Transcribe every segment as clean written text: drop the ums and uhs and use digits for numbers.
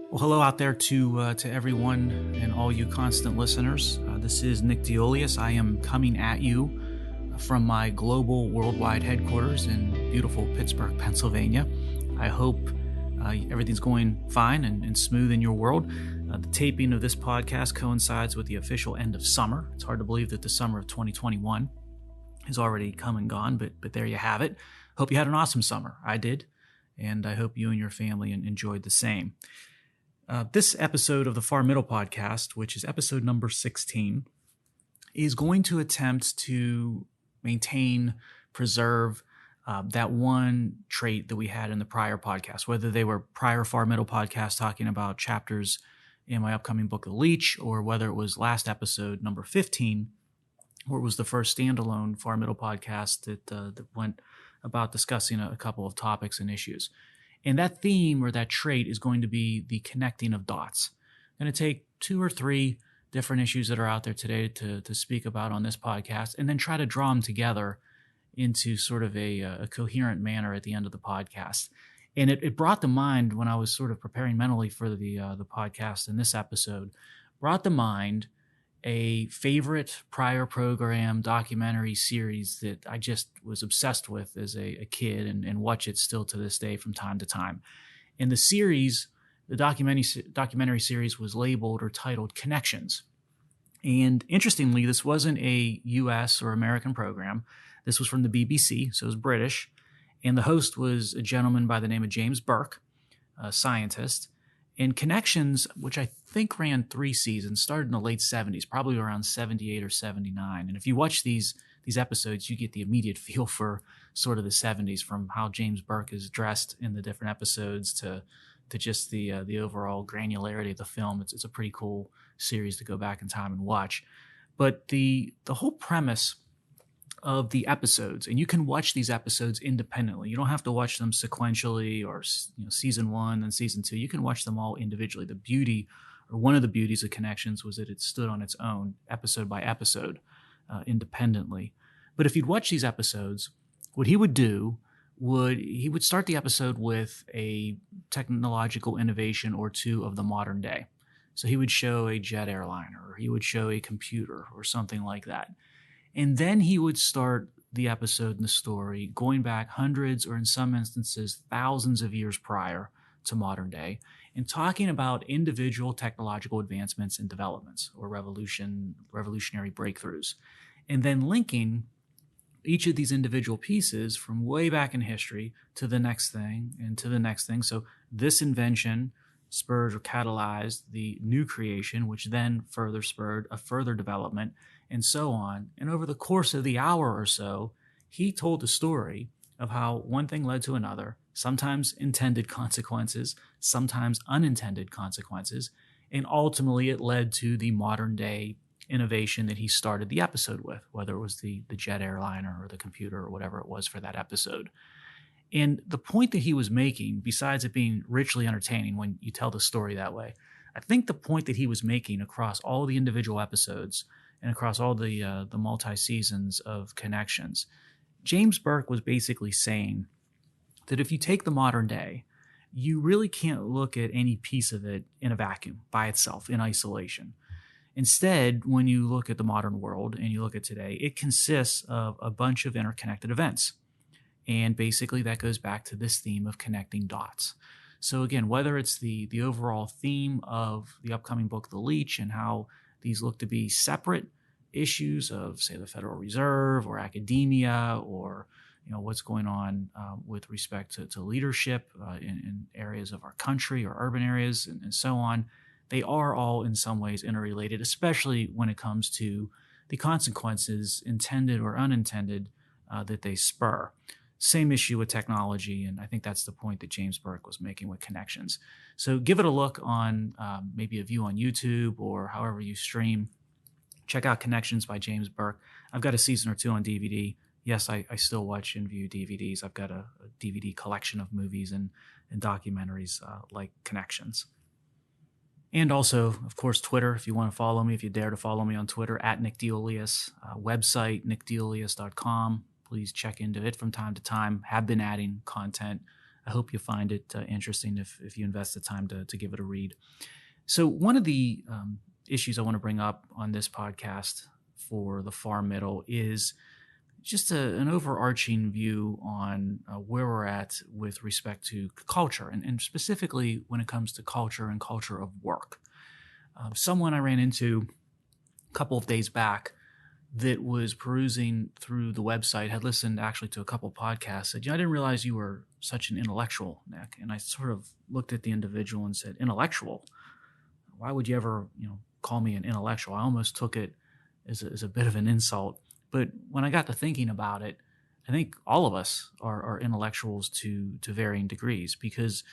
Well, hello out there to everyone and all you constant listeners. This is Nick Diolius. I am coming at you from my global worldwide headquarters in beautiful Pittsburgh, Pennsylvania. I hope everything's going fine and smooth in your world. The taping of this podcast coincides with the official end of summer. It's hard to believe that the summer of 2021 has already come and gone, but there you have it. Hope you had an awesome summer. I did, and I hope you and your family enjoyed the same. This episode of the Far Middle Podcast, which is episode number 16, is going to attempt to maintain, preserve that one trait that we had in the prior podcast, whether they were prior Far Middle podcasts talking about chapters in my upcoming book, The Leech, or whether it was last episode, number 15, where it was the first standalone Far Middle podcast that went about discussing a couple of topics and issues. And that theme or that trait is going to be the connecting of dots. I'm going to take 2 or 3 different issues that are out there today to speak about on this podcast, and then try to draw them together into sort of a coherent manner at the end of the podcast. And it brought to mind, when I was sort of preparing mentally for the podcast in this episode, brought to mind a favorite prior program documentary series that I just was obsessed with as a kid and watch it still to this day from time to time. And the series, the documentary series, was labeled or titled Connections. And interestingly, this wasn't a US or American program. This was from the BBC, so it was British. And the host was a gentleman by the name of James Burke, a scientist. And Connections, which I think ran 3 seasons, started in the late 70s, probably around 78 or 79. And if you watch these episodes, you get the immediate feel for sort of the 70s, from how James Burke is dressed in the different episodes to just the overall granularity of the film. It's a pretty cool series to go back in time and watch. But the whole premise of the episodes, and you can watch these episodes independently. You don't have to watch them sequentially or season 1 and season 2. You can watch them all individually. The beauty, or one of the beauties of Connections, was that it stood on its own, episode by episode, independently. But if you'd watch these episodes, what he would do he would start the episode with a technological innovation or 2 of the modern day. So he would show a jet airliner, or he would show a computer or something like that. And then he would start the episode and the story going back hundreds, or in some instances, thousands of years prior to modern day, and talking about individual technological advancements and developments, or revolutionary breakthroughs, and then linking each of these individual pieces from way back in history to the next thing and to the next thing. So this invention spurred or catalyzed the new creation, which then further spurred a further development, and so on. And over the course of the hour or so, he told the story of how one thing led to another, sometimes intended consequences, sometimes unintended consequences, and ultimately it led to the modern day innovation that he started the episode with, whether it was the jet airliner or the computer or whatever it was for that episode. And the point that he was making, besides it being richly entertaining when you tell the story that way, I think the point that he was making across all the individual episodes and across all the multi-seasons of Connections, James Burke was basically saying that if you take the modern day, you really can't look at any piece of it in a vacuum, by itself, in isolation. Instead, when you look at the modern world and you look at today, it consists of a bunch of interconnected events. And basically that goes back to this theme of connecting dots. So again, whether it's the overall theme of the upcoming book, The Leech, and how these look to be separate issues of, say, the Federal Reserve or academia, or what's going on with respect to leadership in areas of our country or urban areas and so on, they are all in some ways interrelated, especially when it comes to the consequences, intended or unintended, that they spur. Same issue with technology, and I think that's the point that James Burke was making with Connections. So give it a look on maybe a view on YouTube or however you stream. Check out Connections by James Burke. I've got a season or 2 on DVD. Yes, I still watch and view DVDs. I've got a DVD collection of movies and documentaries like Connections. And also, of course, Twitter, if you want to follow me, if you dare to follow me on Twitter, at Nick Diolius, website, nickdiolius.com. Please check into it from time to time. Have been adding content I hope you find it interesting if you invest the time to give it a read. So one of the issues I want to bring up on this podcast for the far middle is just an overarching view on where we're at with respect to culture, and specifically when it comes to culture and culture of work. Someone I ran into a couple of days back that was perusing through the website, had listened actually to a couple podcasts, said, I didn't realize you were such an intellectual, Nick. And I sort of looked at the individual and said, intellectual? Why would you ever, call me an intellectual? I almost took it as a bit of an insult. But when I got to thinking about it, I think all of us are intellectuals to varying degrees, because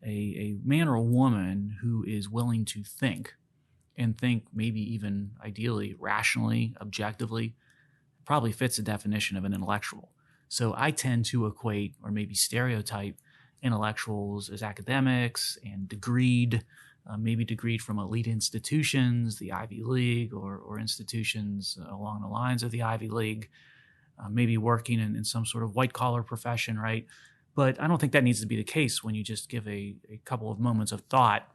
a man or a woman who is willing to think, and think maybe even ideally rationally, objectively, probably fits the definition of an intellectual. So I tend to equate, or maybe stereotype, intellectuals as academics and degreed, maybe degreed from elite institutions, the Ivy League, or institutions along the lines of the Ivy League, maybe working in some sort of white-collar profession, right? But I don't think that needs to be the case when you just give a couple of moments of thought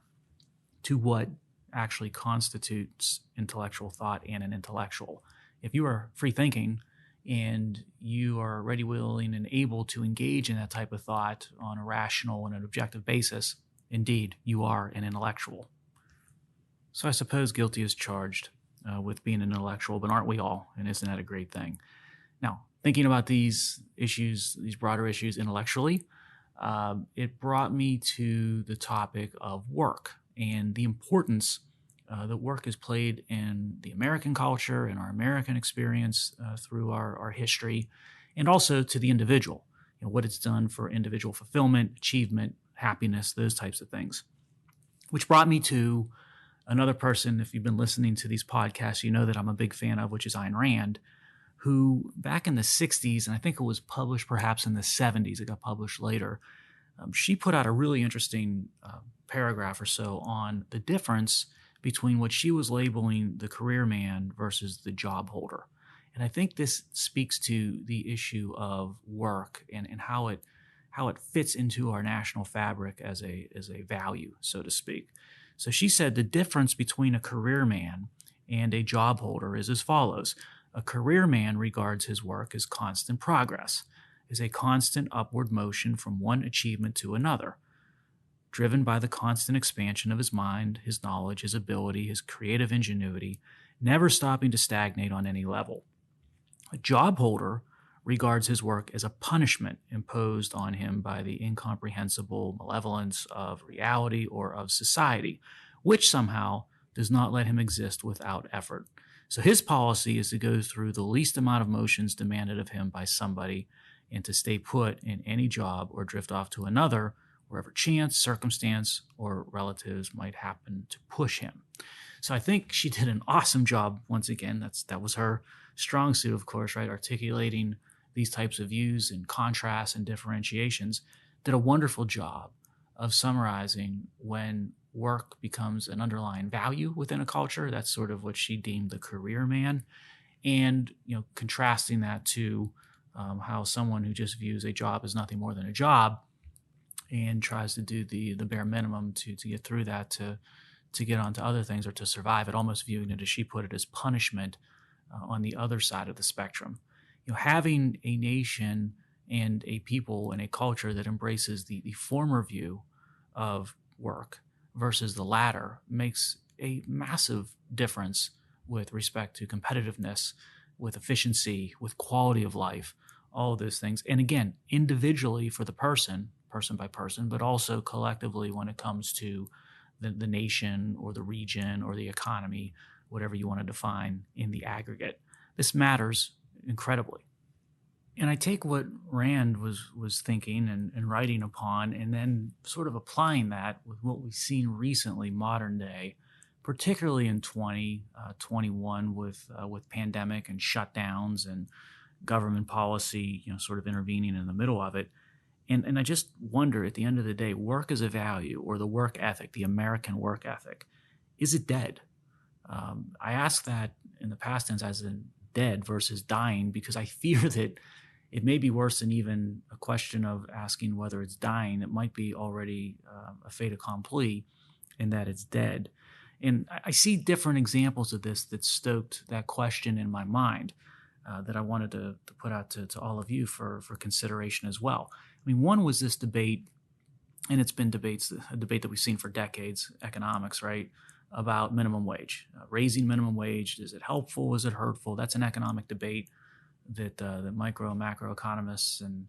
to what actually constitutes intellectual thought and an intellectual. If you are free thinking and you are ready, willing, and able to engage in that type of thought on a rational and an objective basis, indeed, you are an intellectual. So I suppose guilty is charged with being an intellectual, but aren't we all? And isn't that a great thing? Now, thinking about these issues, these broader issues intellectually, it brought me to the topic of work and the importance that work has played in the American culture and our American experience through our history, and also to the individual, what it's done for individual fulfillment, achievement, happiness, those types of things. Which brought me to another person, if you've been listening to these podcasts, you know that I'm a big fan of, which is Ayn Rand, who back in the 60s, and I think it was published perhaps in the 70s, it got published later, she put out a really interesting paragraph or so on the difference between what she was labeling the career man versus the job holder. And I think this speaks to the issue of work and how it fits into our national fabric as a value, so to speak. So she said the difference between a career man and a job holder is as follows. A career man regards his work as constant progress, is a constant upward motion from one achievement to another, driven by the constant expansion of his mind, his knowledge, his ability, his creative ingenuity, never stopping to stagnate on any level. A job holder regards his work as a punishment imposed on him by the incomprehensible malevolence of reality or of society, which somehow does not let him exist without effort. So his policy is to go through the least amount of motions demanded of him by somebody and to stay put in any job or drift off to another wherever chance, circumstance, or relatives might happen to push him. So I think she did an awesome job. Once again, that was her strong suit, of course, right? Articulating these types of views and contrasts and differentiations. Did a wonderful job of summarizing when work becomes an underlying value within a culture. That's sort of what she deemed the career man. And, contrasting that to how someone who just views a job as nothing more than a job and tries to do the bare minimum to get through that, to get onto other things or to survive it, almost viewing it, as she put it, as punishment on the other side of the spectrum. Having a nation and a people and a culture that embraces the former view of work versus the latter makes a massive difference with respect to competitiveness, with efficiency, with quality of life, all of those things. And again, individually for the person by person, but also collectively when it comes to the nation or the region or the economy, whatever you want to define in the aggregate. This matters incredibly. And I take what Rand was thinking and writing upon, and then sort of applying that with what we've seen recently, modern day, particularly in 2021 with pandemic and shutdowns and government policy, sort of intervening in the middle of it. And I just wonder, at the end of the day, work as a value, or the work ethic, the American work ethic, is it dead? I ask that in the past tense as in dead versus dying, because I fear that it may be worse than even a question of asking whether it's dying. It might be already a fait accompli in that it's dead. And I see different examples of this that stoked that question in my mind that I wanted to put out to all of you for consideration as well. I mean, one was this debate, and it's been a debate that we've seen for decades, economics, right, about minimum wage. Raising minimum wage, is it helpful? Is it hurtful? That's an economic debate that micro and macro economists and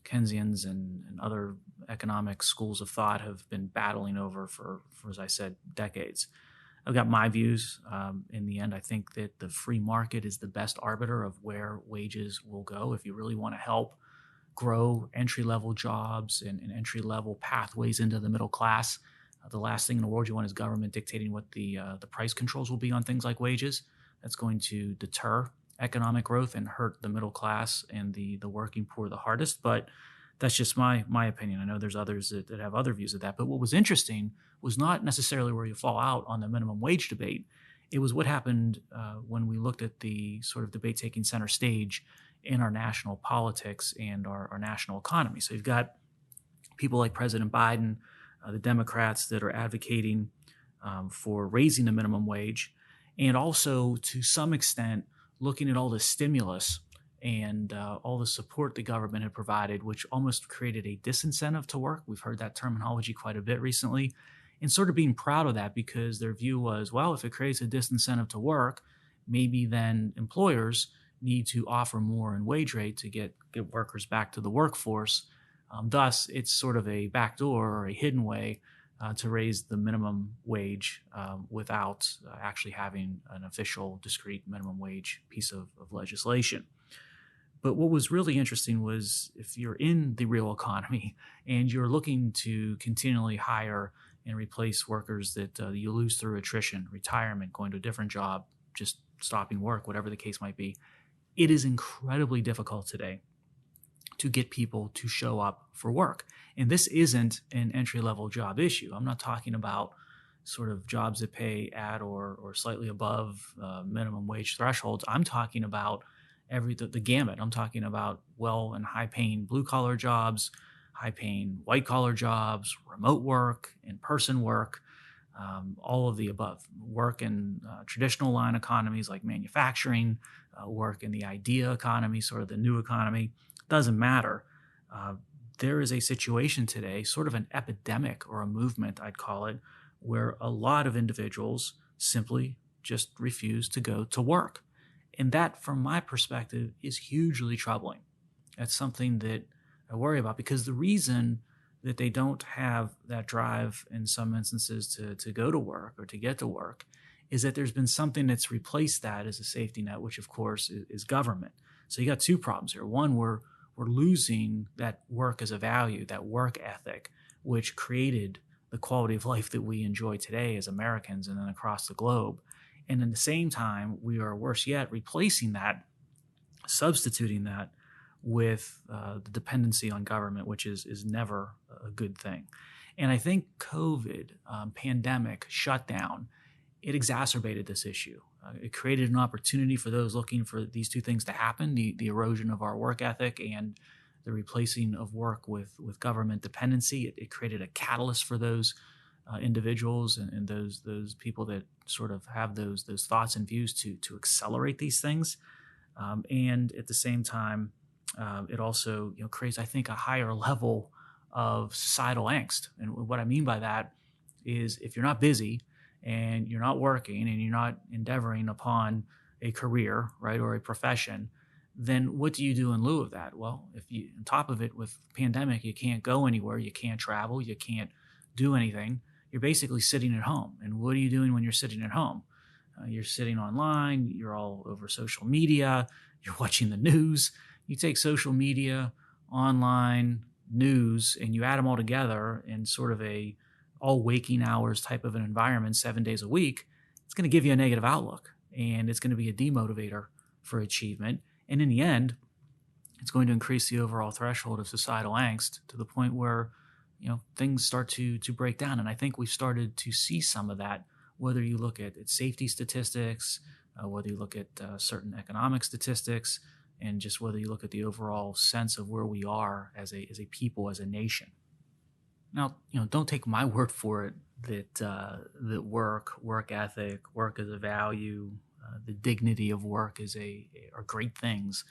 Keynesians and other economic schools of thought have been battling over for, as I said, decades. I've got my views. In the end, I think that the free market is the best arbiter of where wages will go. If you really want to help grow entry-level jobs and entry-level pathways into the middle class, the last thing in the world you want is government dictating what the price controls will be on things like wages. That's going to deter economic growth and hurt the middle class and the working poor the hardest. But that's just my opinion. I know there's others that have other views of that. But what was interesting was not necessarily where you fall out on the minimum wage debate. It was what happened when we looked at the sort of debate taking center stage in our national politics and our national economy. So you've got people like President Biden, the Democrats that are advocating for raising the minimum wage, and also to some extent looking at all the stimulus and all the support the government had provided, which almost created a disincentive to work. We've heard that terminology quite a bit recently, and sort of being proud of that because their view was, well, if it creates a disincentive to work, maybe then employers need to offer more in wage rate to get workers back to the workforce. Thus, it's sort of a backdoor or a hidden way to raise the minimum wage without actually having an official discrete minimum wage piece of legislation. But what was really interesting was if you're in the real economy and you're looking to continually hire and replace workers that you lose through attrition, retirement, going to a different job, just stopping work, whatever the case might be, it is incredibly difficult today to get people to show up for work. And this isn't an entry-level job issue. I'm not talking about sort of jobs that pay at or slightly above minimum wage thresholds. I'm talking about the gamut. I'm talking about well and high-paying blue-collar jobs, high-paying white-collar jobs, remote work, in-person work, all of the above. Work in traditional line economies like manufacturing, work in the idea economy, sort of the new economy. Doesn't matter. There is a situation today, sort of an epidemic or a movement, I'd call it, where a lot of individuals simply just refuse to go to work. And that, from my perspective, is hugely troubling. That's something that I worry about because the reason that they don't have that drive in some instances to go to work or to get to work is that there's been something that's replaced that as a safety net, which of course is government. So you got two problems here. One, we're losing that work as a value, that work ethic, which created the quality of life that we enjoy today as Americans and then across the globe. And at the same time, we are, worse yet, replacing that, substituting that with the dependency on government, which is never a good thing. And I think COVID, pandemic, shutdown, it exacerbated this issue. It created an opportunity for those looking for these two things to happen, the erosion of our work ethic and the replacing of work with government dependency. It created a catalyst for those individuals and those people that sort of have those thoughts and views to accelerate these things. And at the same time, it also creates, I think, a higher level of societal angst. And what I mean by that is if you're not busy and you're not working and you're not endeavoring upon a career, right, or a profession, then what do you do in lieu of that? Well, if you, on top of it, with pandemic, you can't go anywhere, you can't travel, you can't do anything. You're basically sitting at home. And what are you doing when you're sitting at home? You're sitting online, you're all over social media, you're watching the news. You take social media, online, news, and you add them all together in sort of a all waking hours type of an environment 7 days a week, it's going to give you a negative outlook and it's going to be a demotivator for achievement. And in the end, it's going to increase the overall threshold of societal angst to the point where, things start to break down. And I think we've started to see some of that, whether you look at safety statistics, whether you look at certain economic statistics, and just whether you look at the overall sense of where we are as a people, as a nation. Now, don't take my word for it that work ethic, work as a value, the dignity of work are great things.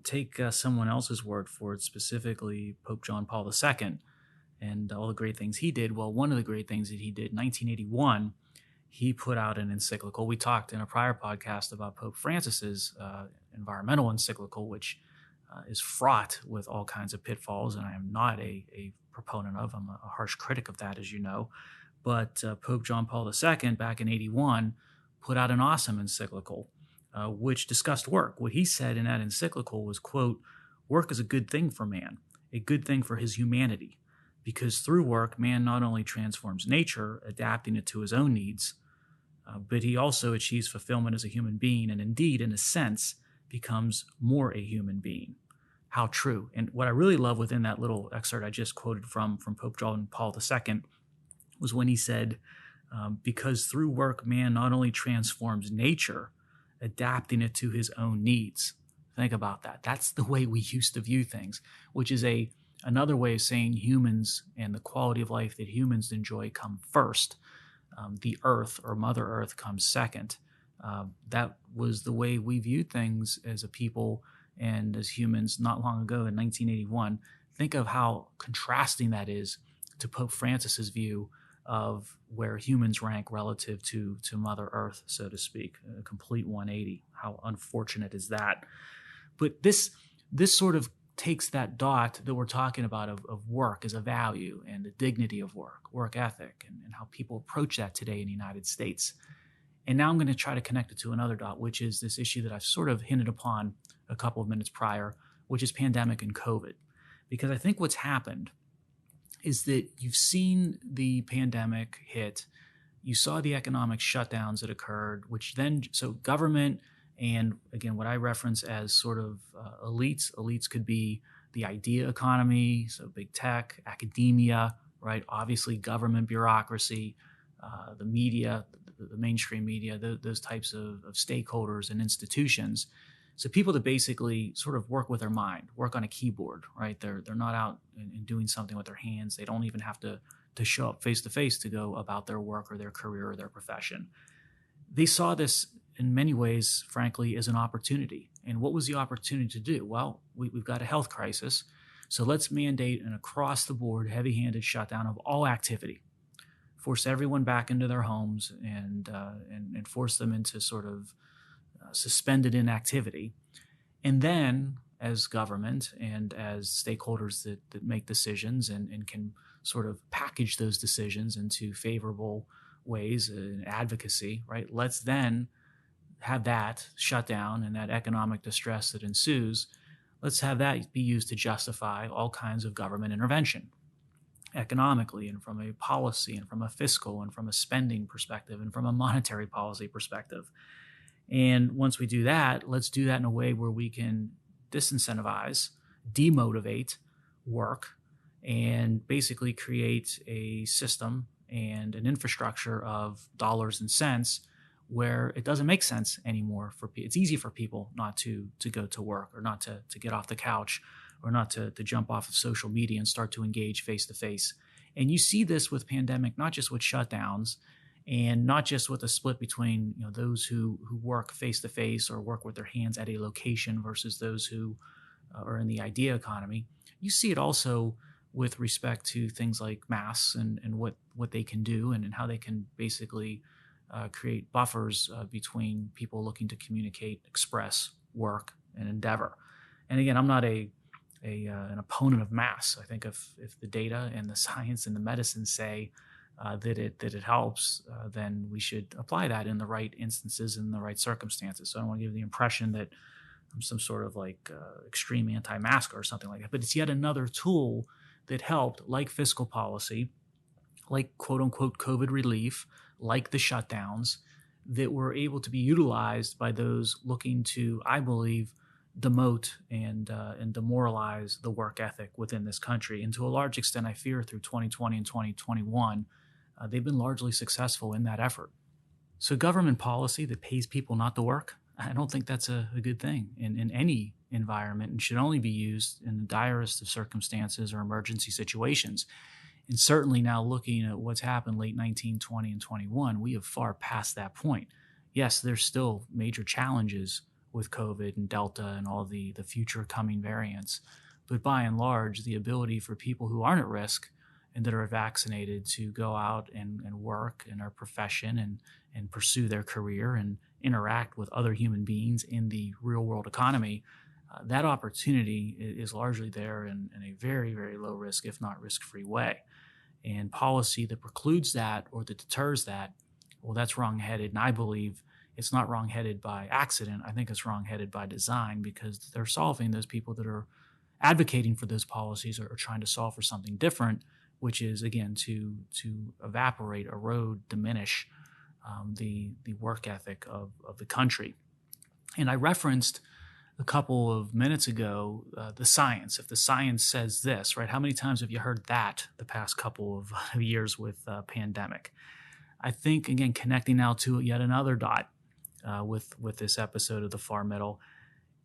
Take someone else's word for it, specifically Pope John Paul II, and all the great things he did. Well, one of the great things that he did in 1981, he put out an encyclical. We talked in a prior podcast about Pope Francis's environmental encyclical, which is fraught with all kinds of pitfalls, and I am not a proponent of. I'm a harsh critic of that, as you know. But Pope John Paul II, back in 81, put out an awesome encyclical, which discussed work. What he said in that encyclical was, quote, "Work is a good thing for man, a good thing for his humanity, because through work, man not only transforms nature, adapting it to his own needs, but he also achieves fulfillment as a human being, and indeed, in a sense, becomes more a human being." How true. And what I really love within that little excerpt I just quoted from Pope John Paul II was when he said, because through work, man not only transforms nature, adapting it to his own needs. Think about that. That's the way we used to view things, which is another way of saying humans and the quality of life that humans enjoy come first. The earth, or Mother Earth, comes second. That was the way we viewed things as a people and as humans not long ago in 1981. Think of how contrasting that is to Pope Francis's view of where humans rank relative to Mother Earth, so to speak. A complete 180. How unfortunate is that? But this sort of takes that dot that we're talking about of work as a value and the dignity of work ethic, and how people approach that today in the United States. And now I'm going to try to connect it to another dot, which is this issue that I've sort of hinted upon a couple of minutes prior, which is pandemic and COVID. Because I think what's happened is that you've seen the pandemic hit, you saw the economic shutdowns that occurred, so government, and again, what I reference as sort of elites could be the idea economy, so big tech, academia, right? Obviously government bureaucracy, the media, the mainstream media, those types of stakeholders and institutions. So people that basically sort of work with their mind, work on a keyboard, right? They're not out and doing something with their hands. They don't even have to show up face to face to go about their work or their career or their profession. They saw this in many ways, frankly, as an opportunity. And what was the opportunity to do? Well, we've got a health crisis, so let's mandate an across-the-board, heavy-handed shutdown of all activity. Force everyone back into their homes and force them into sort of suspended inactivity. And then, as government and as stakeholders that make decisions and can sort of package those decisions into favorable ways in advocacy, right? Let's then have that shut down and that economic distress that ensues, let's have that be used to justify all kinds of government intervention economically and from a policy and from a fiscal and from a spending perspective and from a monetary policy perspective. And once we do that, let's do that in a way where we can disincentivize, demotivate work, and basically create a system and an infrastructure of dollars and cents where it doesn't make sense anymore for people. It's easy for people not to go to work or not to get off the couch or not to jump off of social media and start to engage face-to-face. And you see this with pandemic, not just with shutdowns and not just with a split between those who work face-to-face or work with their hands at a location versus those who are in the idea economy. You see it also with respect to things like masks and what they can do and how they can basically create buffers between people looking to communicate, express, work, and endeavor. And again, I'm not an opponent of masks. I think if the data and the science and the medicine say that it helps, then we should apply that in the right instances and the right circumstances. So I don't want to give the impression that I'm some sort of extreme anti-masker or something like that. But it's yet another tool that helped, like fiscal policy, like quote-unquote COVID relief, like the shutdowns, that were able to be utilized by those looking to, I believe, demote and demoralize the work ethic within this country. And to a large extent, I fear through 2020 and 2021, they've been largely successful in that effort. So government policy that pays people not to work, I don't think that's a good thing in any environment and should only be used in the direst of circumstances or emergency situations. And certainly now looking at what's happened late 19, 20, and 21, we have far past that point. Yes, there's still major challenges with COVID and Delta and all the future coming variants. But by and large, the ability for people who aren't at risk and that are vaccinated to go out and work in our profession and pursue their career and interact with other human beings in the real world economy, that opportunity is largely there in a very, very low risk, if not risk-free way. And policy that precludes that or that deters that, well, that's wrong-headed. And I believe it's not wrong-headed by accident. I think it's wrong-headed by design, because they're solving those people that are advocating for those policies or trying to solve for something different, which is, again, to evaporate, erode, diminish the work ethic of the country. And I referenced a couple of minutes ago the science. If the science says this, right? How many times have you heard that the past couple of years with pandemic? I think, again, connecting now to yet another dot with this episode of The Far Middle,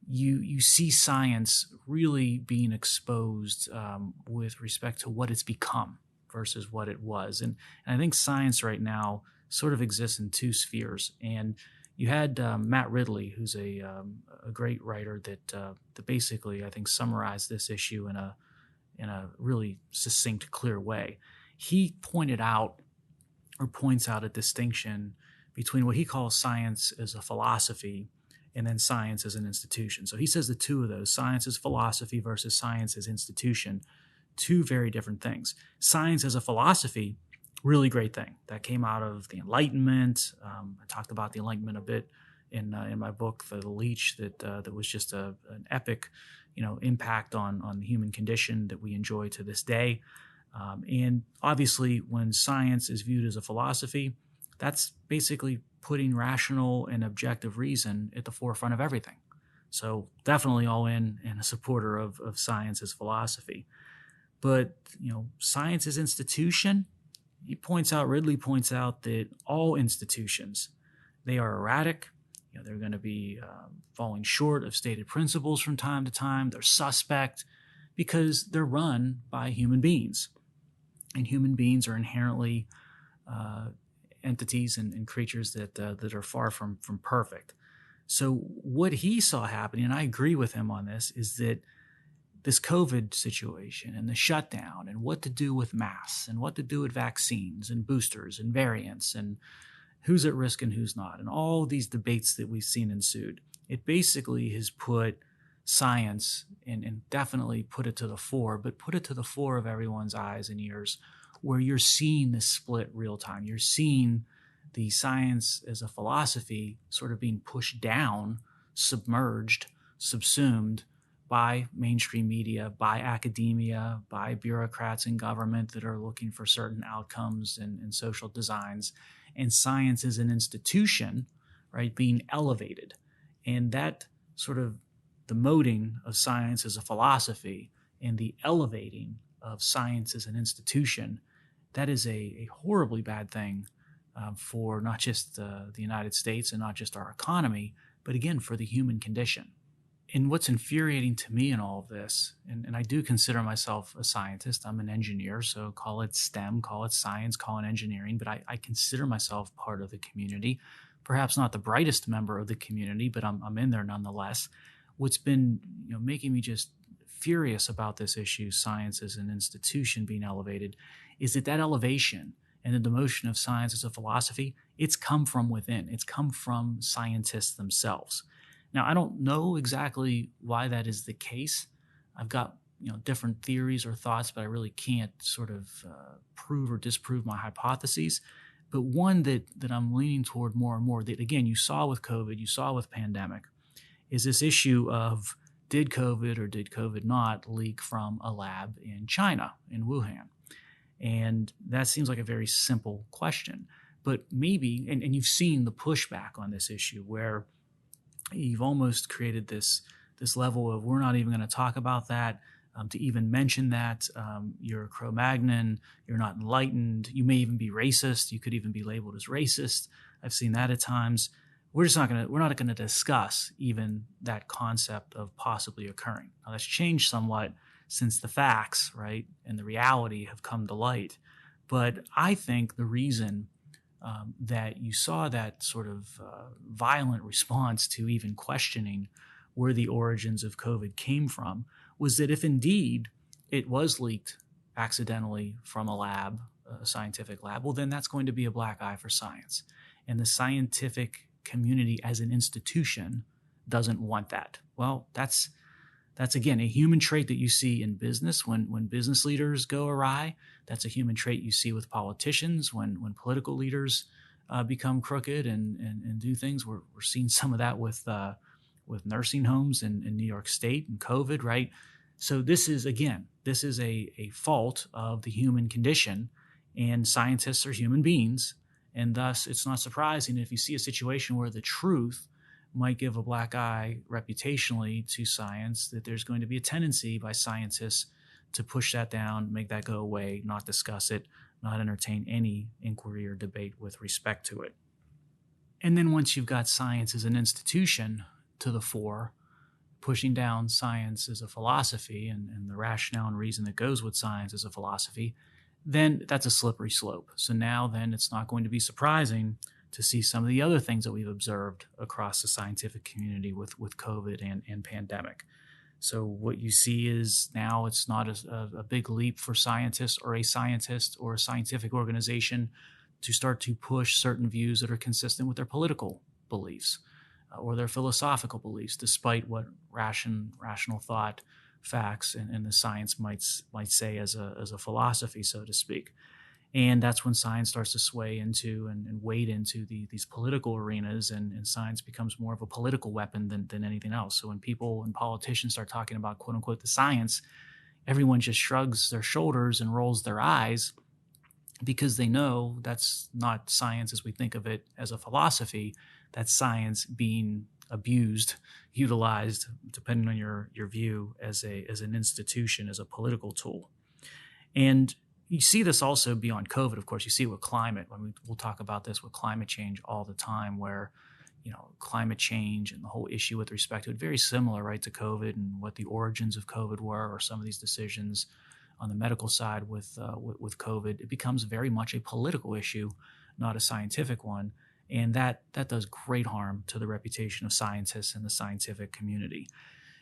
you see science really being exposed with respect to what it's become versus what it was. And I think science right now sort of exists in two spheres. And you had Matt Ridley, who's a great writer that basically, I think, summarized this issue in a really succinct, clear way. He points out a distinction between what he calls science as a philosophy and then science as an institution. So he says the two of those, science as philosophy versus science as institution, two very different things. Science as a philosophy, really great thing. That came out of the Enlightenment. I talked about the Enlightenment a bit in my book, The Leech, that was just an epic, impact on the human condition that we enjoy to this day. And obviously, when science is viewed as a philosophy, that's basically putting rational and objective reason at the forefront of everything. So definitely all in and a supporter of science as philosophy. But, science as institution, Ridley points out that all institutions, they are erratic. They're going to be falling short of stated principles from time to time. They're suspect because they're run by human beings. And human beings are inherently entities and creatures that are far from perfect. So what he saw happening, and I agree with him on this, is that this COVID situation and the shutdown and what to do with masks and what to do with vaccines and boosters and variants and who's at risk and who's not, and all these debates that we've seen ensued, it basically has put science and definitely put it to the fore, but put it to the fore of everyone's eyes and ears, where you're seeing this split real time. You're seeing the science as a philosophy sort of being pushed down, submerged, subsumed by mainstream media, by academia, by bureaucrats in government that are looking for certain outcomes and social designs, and science as an institution, right, being elevated. And that sort of demoting of science as a philosophy and the elevating of science as an institution, that is a horribly bad thing for not just the United States and not just our economy, but again, for the human condition. And what's infuriating to me in all of this, and I do consider myself a scientist, I'm an engineer, so call it STEM, call it science, call it engineering, but I consider myself part of the community, perhaps not the brightest member of the community, but I'm in there nonetheless. What's been making me just furious about this issue, science as an institution being elevated, is that elevation and the demotion of science as a philosophy, it's come from within. It's come from scientists themselves. Now, I don't know exactly why that is the case. I've got different theories or thoughts, but I really can't sort of prove or disprove my hypotheses. But one that I'm leaning toward more and more, that again, you saw with COVID, you saw with pandemic, is this issue of did COVID or did COVID not leak from a lab in China, in Wuhan? And that seems like a very simple question. But maybe, and you've seen the pushback on this issue where you've almost created this level of we're not even going to talk about that, to even mention that. You're Cro-Magnon, you're not enlightened, you may even be racist, you could even be labeled as racist. I've seen that at times. we're not gonna discuss even that concept of possibly occurring. Now that's changed somewhat since the facts, right, and the reality have come to light. But I think the reason that you saw that sort of violent response to even questioning where the origins of COVID came from was that if indeed it was leaked accidentally from a lab, a scientific lab, well, then that's going to be a black eye for science. And the scientific community as an institution doesn't want that. Well, that's again a human trait that you see in business when business leaders go awry. That's a human trait you see with politicians when political leaders become crooked and do things. We're seeing some of that with nursing homes in New York State and COVID, right? So this is a fault of the human condition, and scientists are human beings, and thus it's not surprising if you see a situation where the truth might give a black eye reputationally to science, that there's going to be a tendency by scientists to push that down, make that go away, not discuss it, not entertain any inquiry or debate with respect to it. And then once you've got science as an institution to the fore, pushing down science as a philosophy and the rationale and reason that goes with science as a philosophy, then that's a slippery slope. So now then it's not going to be surprising to see some of the other things that we've observed across the scientific community with COVID and pandemic. So what you see is now it's not a big leap for scientists or a scientist or a scientific organization to start to push certain views that are consistent with their political beliefs or their philosophical beliefs, despite what rational thought, facts, and the science might say as a philosophy, so to speak. And that's when science starts to sway into and wade into these political arenas, and science becomes more of a political weapon than anything else. So when people and politicians start talking about, quote unquote, the science, everyone just shrugs their shoulders and rolls their eyes because they know that's not science as we think of it as a philosophy. That's science being abused, utilized, depending on your view, as an institution, as a political tool. And you see this also beyond COVID, of course. You see it with climate. We'll talk about this with climate change all the time, where climate change and the whole issue with respect to it, very similar, right, to COVID and what the origins of COVID were, or some of these decisions on the medical side with COVID. It becomes very much a political issue, not a scientific one. And that does great harm to the reputation of scientists and the scientific community.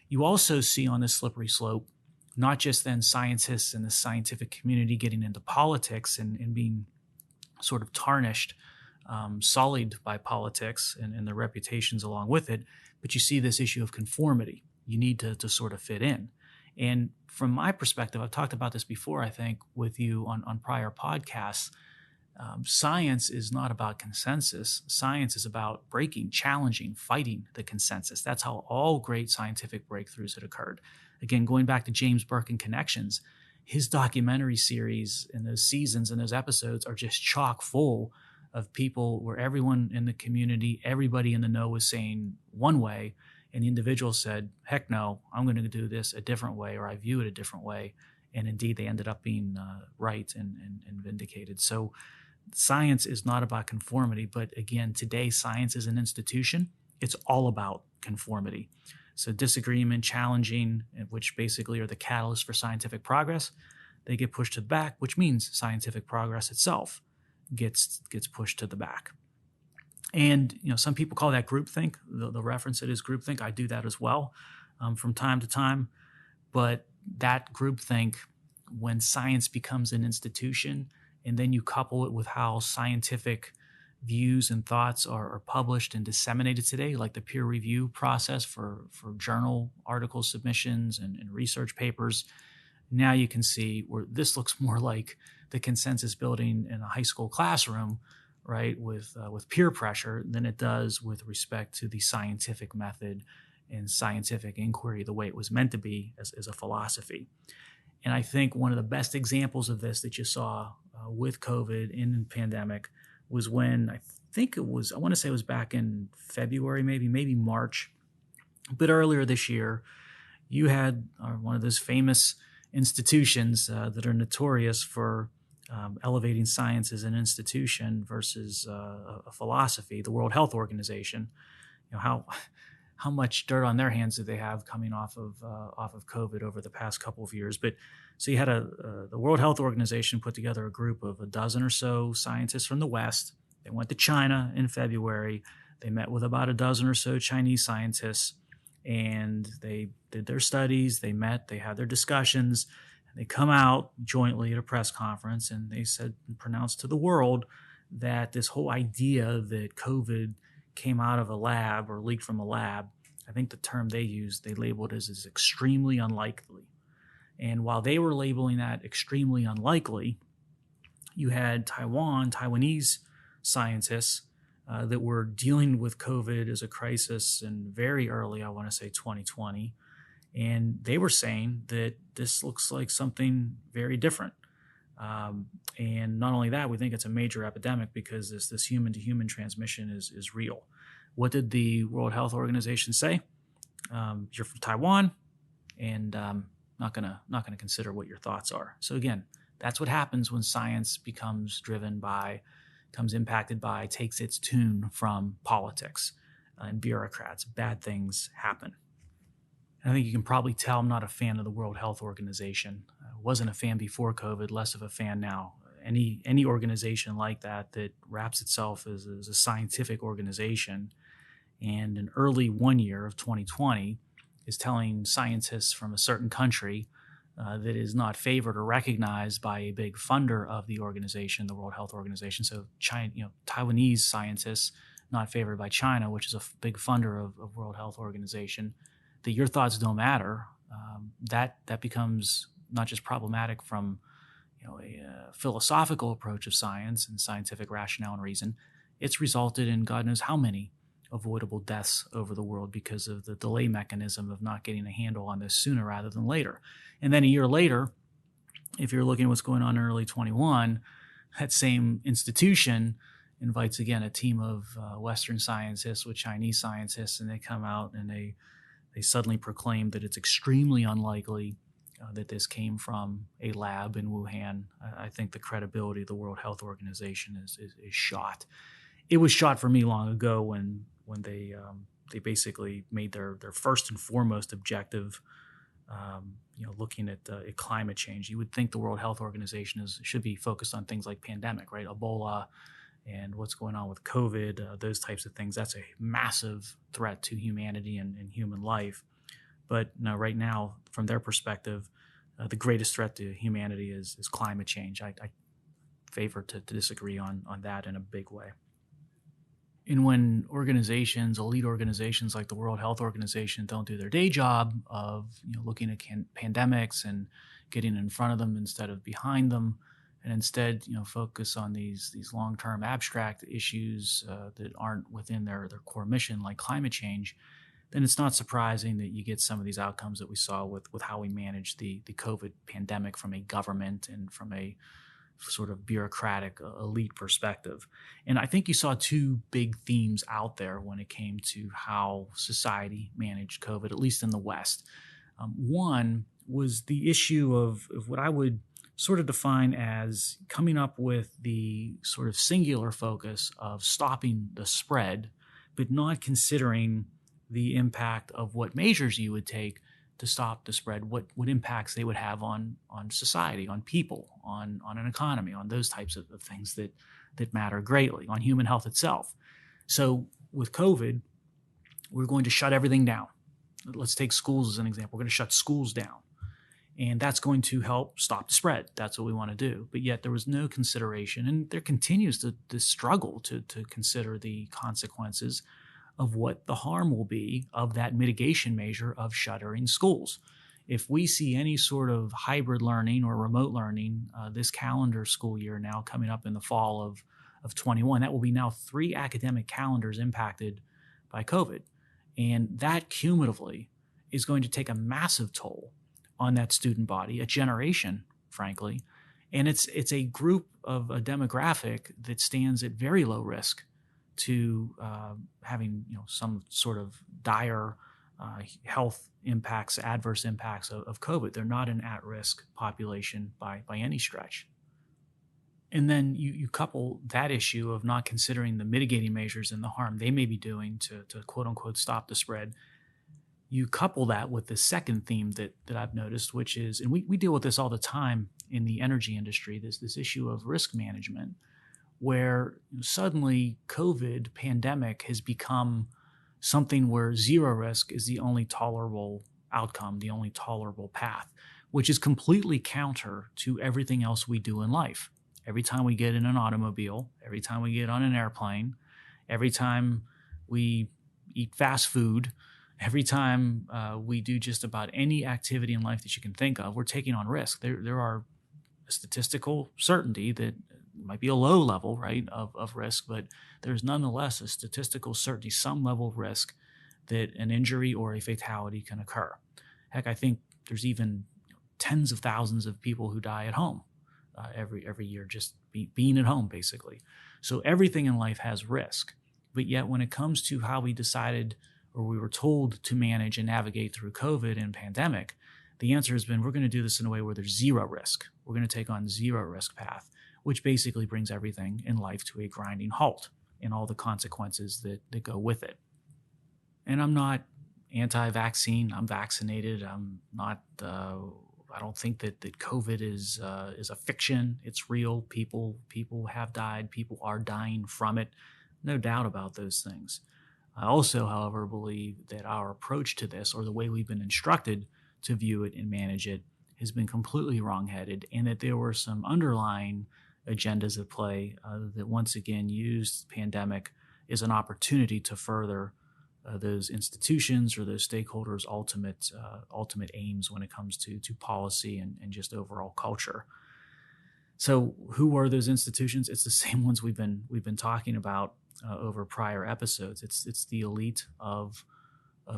You also see on this slippery slope not just then scientists and the scientific community getting into politics and being sort of tarnished, sullied by politics and their reputations along with it, but you see this issue of conformity. You need to sort of fit in. And from my perspective, I've talked about this before, I think, with you on prior podcasts. Science is not about consensus. Science is about breaking, challenging, fighting the consensus. That's how all great scientific breakthroughs had occurred. Again, going back to James Burke and Connections, his documentary series and those seasons and those episodes are just chock full of people where everyone in the community, everybody in the know was saying one way, and the individual said, heck no, I'm going to do this a different way, or I view it a different way. And indeed, they ended up being right and vindicated. So science is not about conformity, but again, today, science is an institution. It's all about conformity. So disagreement, challenging, which basically are the catalyst for scientific progress, they get pushed to the back, which means scientific progress itself gets pushed to the back. And some people call that groupthink. They'll reference it as groupthink. I do that as well from time to time. But that groupthink, when science becomes an institution, and then you couple it with how scientific views and thoughts are published and disseminated today, like the peer review process for journal article submissions and research papers, now you can see where this looks more like the consensus building in a high school classroom, right, with peer pressure, than it does with respect to the scientific method and scientific inquiry the way it was meant to be as a philosophy. And I think one of the best examples of this that you saw with COVID in the pandemic was when I want to say it was back in February, maybe March, a bit earlier this year. You had one of those famous institutions that are notorious for elevating science as an institution versus a philosophy. The World Health Organization, how much dirt on their hands do they have coming off of COVID over the past couple of years? But so you had the World Health Organization put together a group of a dozen or so scientists from the West. They went to China in February. They met with about a dozen or so Chinese scientists, and they did their studies. They met, they had their discussions, and they come out jointly at a press conference, and they said and pronounced to the world that this whole idea that COVID came out of a lab or leaked from a lab, I think the term they used, they labeled as extremely unlikely. And while they were labeling that extremely unlikely, you had Taiwanese scientists that were dealing with COVID as a crisis in very early, I want to say 2020. And they were saying that this looks like something very different. And not only that, we think it's a major epidemic because this human-to-human transmission is real. What did the World Health Organization say? You're from Taiwan, and not gonna consider what your thoughts are. So again, that's what happens when science becomes impacted by, takes its tune from politics and bureaucrats. Bad things happen. I think you can probably tell I'm not a fan of the World Health Organization. I wasn't a fan before COVID, less of a fan now. Any organization like that wraps itself as a scientific organization, and in early 1 year of 2020 is telling scientists from a certain country that is not favored or recognized by a big funder of the organization, the World Health Organization. So Taiwanese scientists not favored by China, which is a big funder of World Health Organization, that your thoughts don't matter. That becomes not just problematic from a philosophical approach of science and scientific rationale and reason. It's resulted in God knows how many avoidable deaths over the world because of the delay mechanism of not getting a handle on this sooner rather than later. And then a year later, if you're looking at what's going on in early 21, that same institution invites again a team of Western scientists with Chinese scientists, and they come out and they suddenly proclaim that it's extremely unlikely that this came from a lab in Wuhan. I think the credibility of the World Health Organization is shot. It was shot for me long ago when they basically made their first and foremost objective, looking at climate change. You would think the World Health Organization should be focused on things like pandemic, right? Ebola and what's going on with COVID, those types of things. That's a massive threat to humanity and human life. But no, right now, from their perspective, the greatest threat to humanity is climate change. I favor to disagree on that in a big way. And when elite organizations like the World Health Organization don't do their day job of looking at pandemics and getting in front of them instead of behind them, and instead focus on these long-term abstract issues that aren't within their core mission, like climate change, then it's not surprising that you get some of these outcomes that we saw with how we managed the COVID pandemic from a government and from a sort of bureaucratic elite perspective. And I think you saw two big themes out there when it came to how society managed COVID, at least in the West. One was the issue of what I would sort of define as coming up with the sort of singular focus of stopping the spread, but not considering the impact of what measures you would take to stop the spread, what impacts they would have on society, on people, on an economy, on those types of things that matter greatly, on human health itself. So with COVID, we're going to shut everything down. Let's take schools as an example. We're going to shut schools down. And that's going to help stop the spread. That's what we want to do. But yet there was no consideration, and there continues to struggle to consider the consequences of what the harm will be of that mitigation measure of shuttering schools. If we see any sort of hybrid learning or remote learning this calendar school year now coming up in the fall of 21, that will be now 3 academic calendars impacted by COVID. And that cumulatively is going to take a massive toll on that student body, a generation, frankly. And it's a group of a demographic that stands at very low risk to having some sort of dire health impacts, adverse impacts of COVID. They're not an at-risk population by any stretch. And then you couple that issue of not considering the mitigating measures and the harm they may be doing to quote unquote stop the spread. You couple that with the second theme that I've noticed, which is, and we deal with this all the time in the energy industry, this issue of risk management, where suddenly COVID pandemic has become something where zero risk is the only tolerable outcome, the only tolerable path, which is completely counter to everything else we do in life. Every time we get in an automobile, every time we get on an airplane, every time we eat fast food, every time we do just about any activity in life that you can think of, we're taking on risk. There are a statistical certainty that might be a low level, right, of risk, but there's nonetheless a statistical certainty, some level of risk that an injury or a fatality can occur. Heck, I think there's even tens of thousands of people who die at home every year, just being at home, basically. So everything in life has risk. But yet when it comes to how we decided or we were told to manage and navigate through COVID and pandemic, the answer has been we're going to do this in a way where there's zero risk. We're going to take on zero risk path, which basically brings everything in life to a grinding halt and all the consequences that go with it. And I'm not anti-vaccine. I'm vaccinated. I'm not. I don't think that COVID is a fiction. It's real. People have died. People are dying from it. No doubt about those things. I also, however, believe that our approach to this, or the way we've been instructed to view it and manage it, has been completely wrong-headed, and that there were some underlying agendas at play that once again used the pandemic as an opportunity to further those institutions or those stakeholders' ultimate aims when it comes to policy and just overall culture. So, who are those institutions? It's the same ones we've been talking about over prior episodes. It's the elite of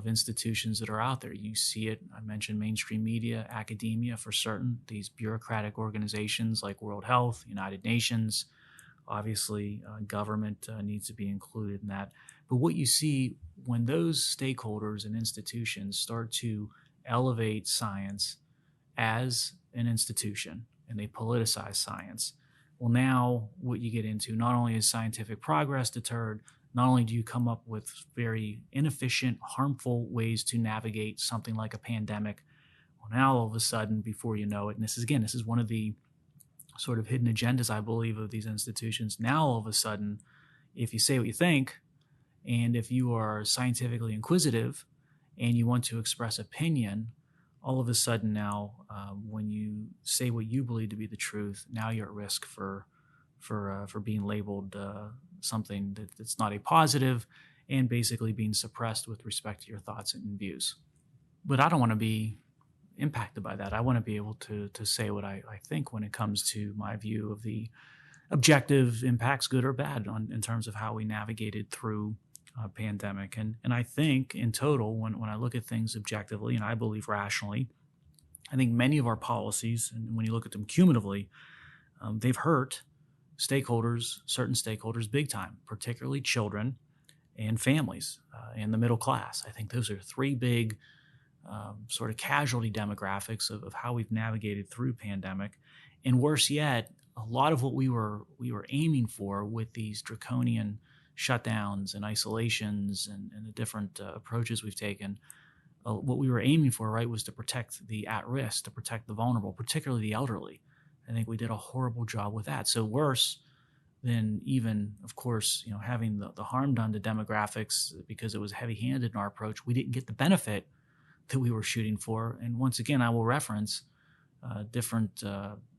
institutions that are out there. You see it. I mentioned mainstream media, academia for certain. These bureaucratic organizations like World Health, United Nations. Obviously, government needs to be included in that. But what you see when those stakeholders and institutions start to elevate science as an institution and they politicize science, well, now what you get into, not only is scientific progress deterred, not only do you come up with very inefficient, harmful ways to navigate something like a pandemic, well, now all of a sudden, before you know it, and this is one of the sort of hidden agendas, I believe, of these institutions. Now, all of a sudden, if you say what you think, and if you are scientifically inquisitive and you want to express opinion, all of a sudden now, when you say what you believe to be the truth, now you're at risk for being labeled something that's not a positive and basically being suppressed with respect to your thoughts and views. But I don't want to be impacted by that. I want to be able to say what I think when it comes to my view of the objective impacts, good or bad, in terms of how we navigated through a pandemic. And I think in total, when I look at things objectively, and I believe rationally, I think many of our policies, and when you look at them cumulatively, they've hurt stakeholders, certain stakeholders, big time, particularly children and families and the middle class. I think those are three big sort of casualty demographics of how we've navigated through pandemic. And worse yet, a lot of what we were aiming for with these draconian shutdowns and isolations and the different approaches we've taken, what we were aiming for, right, was to protect the at-risk, to protect the vulnerable, particularly the elderly. I think we did a horrible job with that. So worse than even, of course, having the harm done to demographics because it was heavy-handed in our approach, we didn't get the benefit that we were shooting for. And once again, I will reference different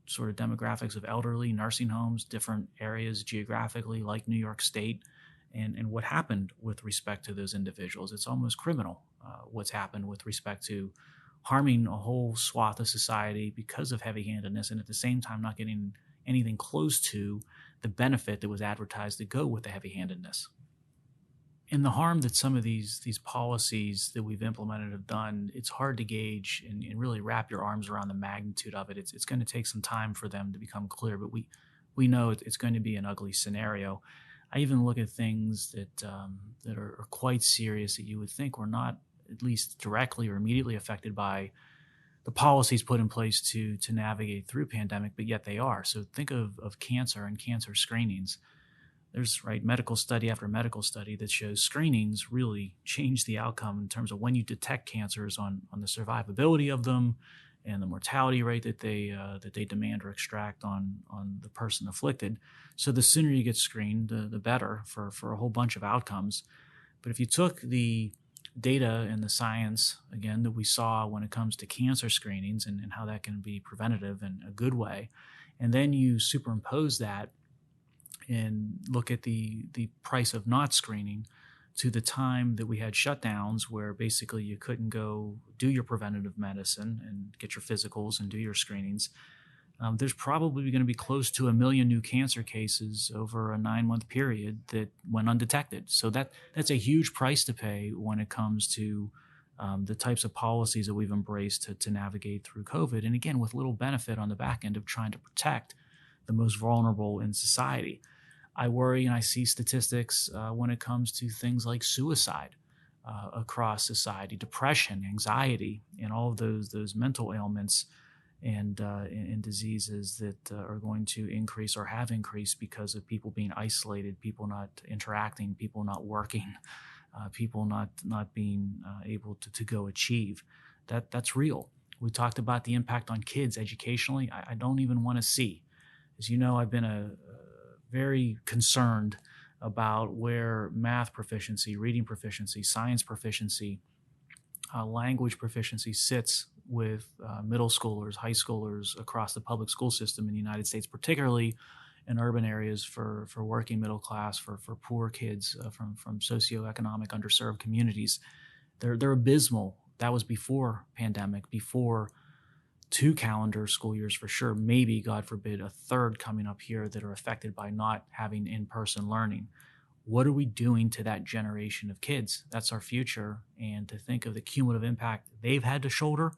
sort of demographics of elderly, nursing homes, different areas geographically like New York State, and what happened with respect to those individuals. It's almost criminal what's happened with respect to harming a whole swath of society because of heavy-handedness, and at the same time not getting anything close to the benefit that was advertised to go with the heavy-handedness. And the harm that some of these policies that we've implemented have done, it's hard to gauge and really wrap your arms around the magnitude of it. It's going to take some time for them to become clear, but we know it's going to be an ugly scenario. I even look at things that are quite serious that you would think were not at least directly or immediately affected by the policies put in place to navigate through pandemic, but yet they are. So think of cancer and cancer screenings. There's medical study after medical study that shows screenings really change the outcome in terms of when you detect cancers on the survivability of them and the mortality rate that they demand or extract on the person afflicted. So the sooner you get screened, the better for a whole bunch of outcomes. But if you took the data and the science, again, that we saw when it comes to cancer screenings and how that can be preventative in a good way, and then you superimpose that and look at the price of not screening to the time that we had shutdowns where basically you couldn't go do your preventative medicine and get your physicals and do your screenings, there's probably going to be close to 1 million new cancer cases over a 9-month period that went undetected. So that's a huge price to pay when it comes to the types of policies that we've embraced to navigate through COVID. And again, with little benefit on the back end of trying to protect the most vulnerable in society. I worry and I see statistics when it comes to things like suicide across society, depression, anxiety, and all of those mental ailments and diseases that are going to increase or have increased because of people being isolated, people not interacting, people not working, people not being able to go achieve. That's real. We talked about the impact on kids educationally. I don't even want to see. As you know, I've been very concerned about where math proficiency, reading proficiency, science proficiency, language proficiency sits with middle schoolers, high schoolers across the public school system in the United States, particularly in urban areas for working middle class, for poor kids from socioeconomic underserved communities. They're abysmal. That was before pandemic, before 2 calendar school years for sure, maybe, God forbid, a third coming up here that are affected by not having in-person learning. What are we doing to that generation of kids? That's our future. And to think of the cumulative impact they've had to shoulder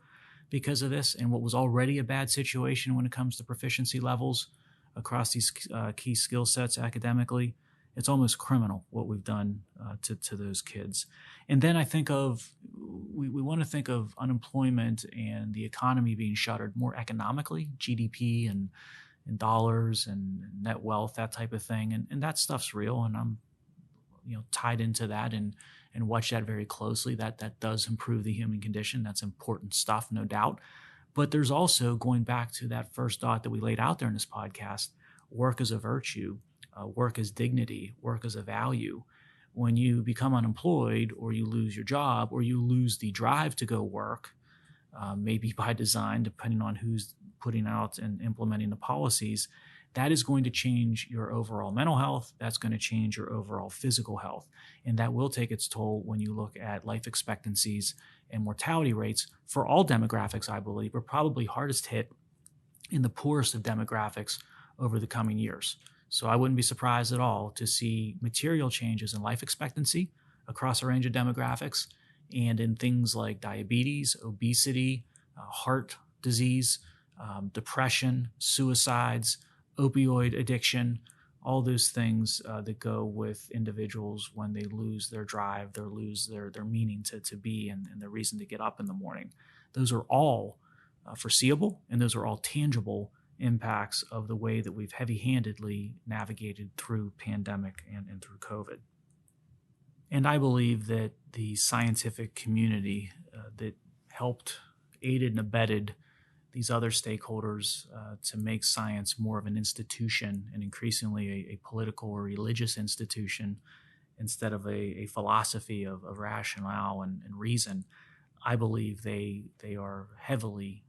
because of this and what was already a bad situation when it comes to proficiency levels across these key skill sets academically, it's almost criminal what we've done to those kids. And then I think we want to think of unemployment and the economy being shuttered more economically, GDP and dollars and net wealth, that type of thing. And that stuff's real, and I'm tied into that and watch that very closely. That does improve the human condition. That's important stuff, no doubt. But there's also, going back to that first thought that we laid out there in this podcast, work as a virtue. Work as dignity, work as a value. When you become unemployed or you lose your job or you lose the drive to go work, maybe by design, depending on who's putting out and implementing the policies, that is going to change your overall mental health. That's going to change your overall physical health. And that will take its toll when you look at life expectancies and mortality rates for all demographics, I believe, but probably hardest hit in the poorest of demographics over the coming years. So I wouldn't be surprised at all to see material changes in life expectancy across a range of demographics and in things like diabetes, obesity, heart disease, depression, suicides, opioid addiction, all those things that go with individuals when they lose their drive, they lose their meaning to be and their reason to get up in the morning. Those are all foreseeable, and those are all tangible impacts of the way that we've heavy-handedly navigated through pandemic and through COVID. And I believe that the scientific community that helped, aided and abetted these other stakeholders to make science more of an institution and increasingly a political or religious institution instead of a philosophy of rationale and reason, I believe they are heavily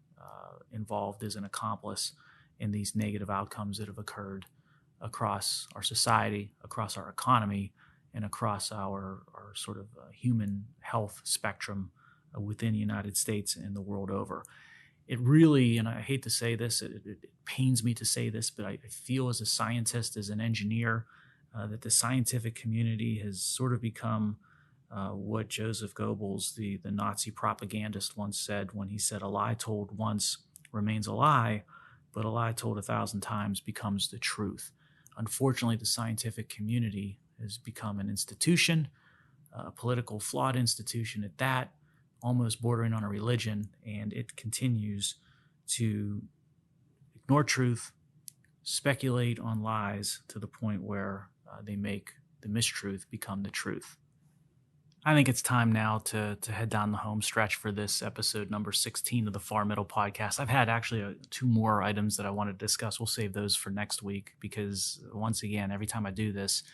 involved as an accomplice in these negative outcomes that have occurred across our society, across our economy, and across our sort of human health spectrum within the United States and the world over. It really, and I hate to say this, it pains me to say this, but I feel as a scientist, as an engineer, that the scientific community has sort of become what Joseph Goebbels, the Nazi propagandist, once said when he said, "A lie told once remains a lie, but a lie told 1,000 times becomes the truth." Unfortunately, the scientific community has become an institution, a political flawed institution at that, almost bordering on a religion, and it continues to ignore truth, speculate on lies to the point where they make the mistruth become the truth. I think it's time now to head down the home stretch for this episode number 16 of the Far Middle Podcast. I've had actually 2 more items that I want to discuss. We'll save those for next week because, once again, every time I do this,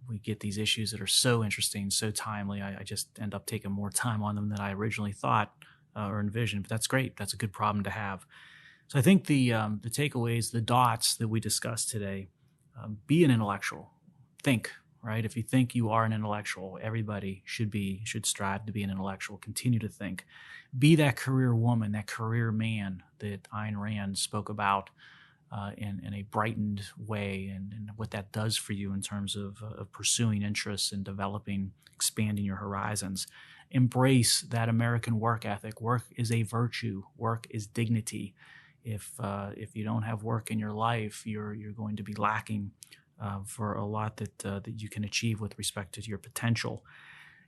we get these issues that are so interesting, so timely. I just end up taking more time on them than I originally thought or envisioned, but that's great. That's a good problem to have. So I think the takeaways, the dots that we discussed today, be an intellectual. Think. Right? If you think you are an intellectual, everybody should strive to be an intellectual. Continue to think. Be that career woman, that career man that Ayn Rand spoke about in a brightened way, and what that does for you in terms of pursuing interests and developing, expanding your horizons. Embrace that American work ethic. Work is a virtue. Work is dignity. If you don't have work in your life, you're going to be lacking for a lot that you can achieve with respect to your potential.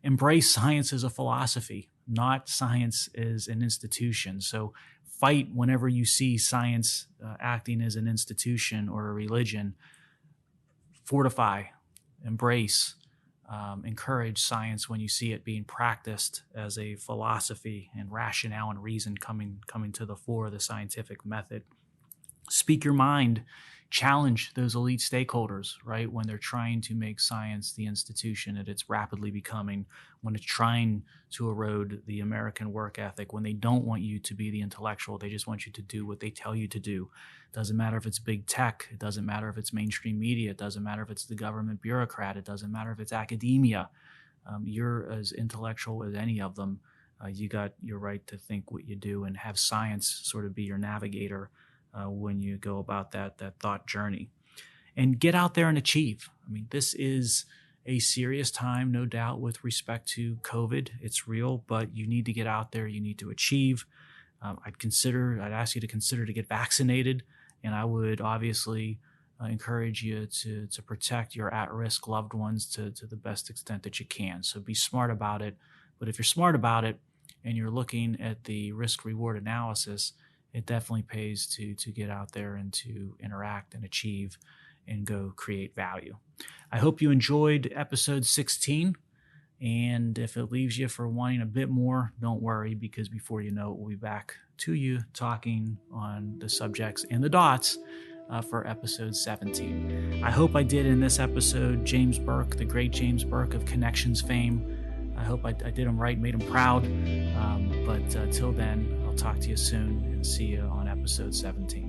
Embrace science as a philosophy, not science as an institution. So fight whenever you see science acting as an institution or a religion. Fortify, embrace, encourage science when you see it being practiced as a philosophy and rationale and reason coming to the fore of the scientific method. Speak your mind. Challenge those elite stakeholders, right, when they're trying to make science the institution that it's rapidly becoming, when it's trying to erode the American work ethic, when they don't want you to be the intellectual, they just want you to do what they tell you to do. It doesn't matter if it's big tech. It doesn't matter if it's mainstream media. It doesn't matter if it's the government bureaucrat. It doesn't matter if it's academia. You're as intellectual as any of them. You got your right to think what you do and have science sort of be your navigator when you go about that thought journey. And get out there and achieve. I mean, this is a serious time, no doubt, with respect to COVID. It's real, but you need to get out there. You need to achieve. I'd ask you to consider to get vaccinated, and I would obviously encourage you to protect your at-risk loved ones to the best extent that you can. So be smart about it. But if you're smart about it and you're looking at the risk-reward analysis, it definitely pays to get out there and to interact and achieve and go create value. I hope you enjoyed episode 16. And if it leaves you for wanting a bit more, don't worry, because before you know it, we'll be back to you talking on the subjects and the dots for episode 17. I hope I did in this episode James Burke, the great James Burke of Connections fame. I hope I did him right, made him proud. But till then, I'll talk to you soon and see you on episode 17.